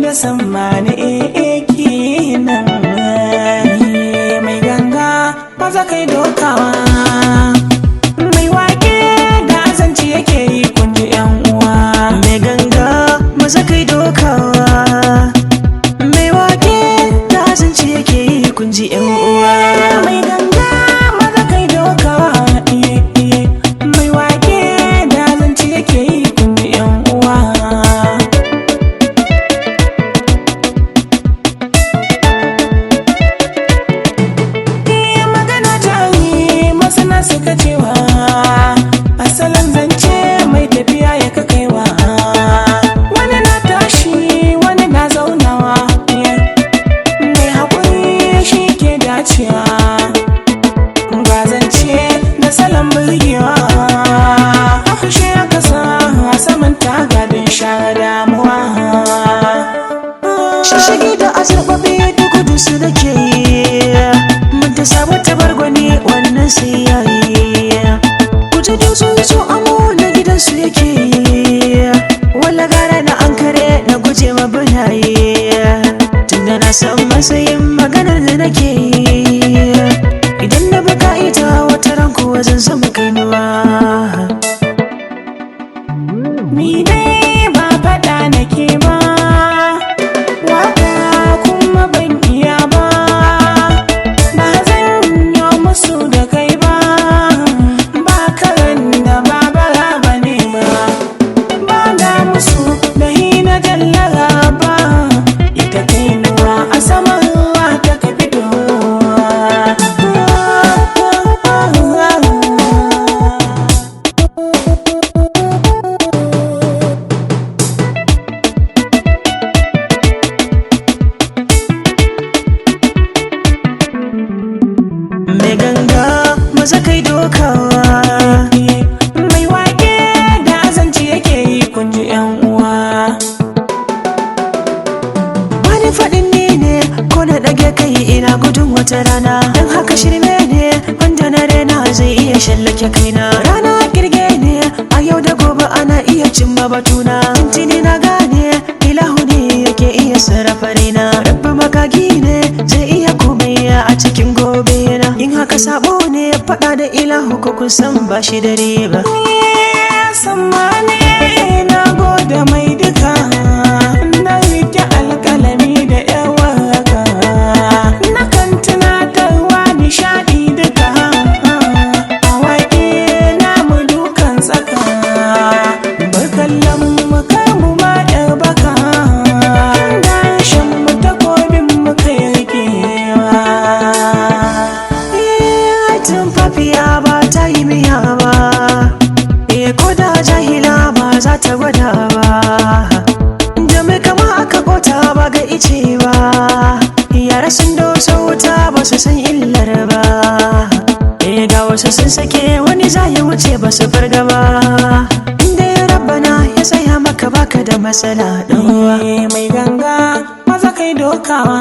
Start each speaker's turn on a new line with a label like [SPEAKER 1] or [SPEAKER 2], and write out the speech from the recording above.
[SPEAKER 1] da sammani kenan. Mai ganga maza kai dokawa, mai wake da azanci yake yi kunji yan uwa.
[SPEAKER 2] Mai ganga maza kai dokawa, mai wake da azanci yake yi kunji yan uwa.
[SPEAKER 1] Mai ganga maza kai dokawa, mai wake da azanci yake yi kunji yan uwa. Suka cewa asalin zance mai tafiya ya kakaiwa, wani na tashi wani na zaunawa, mai haƙuri shi ke dacewa, ga zance da salon burgewa, a kushe ya kasa a saman taga don sha damuwa.
[SPEAKER 2] Shishigi da azurbaɓe da gudu su da ke yi, mun ta samu tabargwani wannan sai yayi. Kuji sun so amo na gidansu yake yi, wala gara na an kare na guje ma bulaye, tunda na san matsayin maganar da nake yi. Idan na baka ita wata ran kuwa zan zama kainuwa.
[SPEAKER 1] Ni dai ba faɗa nake ba, waka kuma ban iya ba, ba zan yi musu da kai ba, ba karan da ba bara ba ne ba, ba da musu da hina jallara ba, ita kainuwa a saman ruwa ta ka fito.
[SPEAKER 2] Mai ganga maza kai dokawa,
[SPEAKER 1] mai wake da azanci yake yi kunji yan uwa.
[SPEAKER 2] wani faɗin ne ko na ɗage kai ina gudun wata rana, don haka shirme ne wanda na rena zai iya shallake kaina. Rana kirge ne a yau da gobe ana iya cimma batuna, tintini na gane ilahu ne yake iya sarrafa raina. Rabbi makagi ne zai iya komai a cikin gobe na, in haka sabo ne faɗa da ilahu ko kun san ba shi da riba.
[SPEAKER 1] Sammani na gode mai duka, na rike alkalami da yawaka, na kan tunatarwa nishaɗi duka, a waƙe na mu dukan tsaka, bar kallon mu kar mu ma ƴar baka, da shan mu takobin mu kai rikewa.
[SPEAKER 2] Tun fafiya ba ta yi miya ba, ko da jahila ba za ta gwada ba, da mai kama aka kota ba ga ice ba, yara sun dosa wuta ba su san illar ba, ga wasu sun sake wani za ya wuce ba su farga ba, inda ya rabbana ya tsaya maka baka da matsala ɗan uwa.
[SPEAKER 1] Mai ganga maza kai dokawa.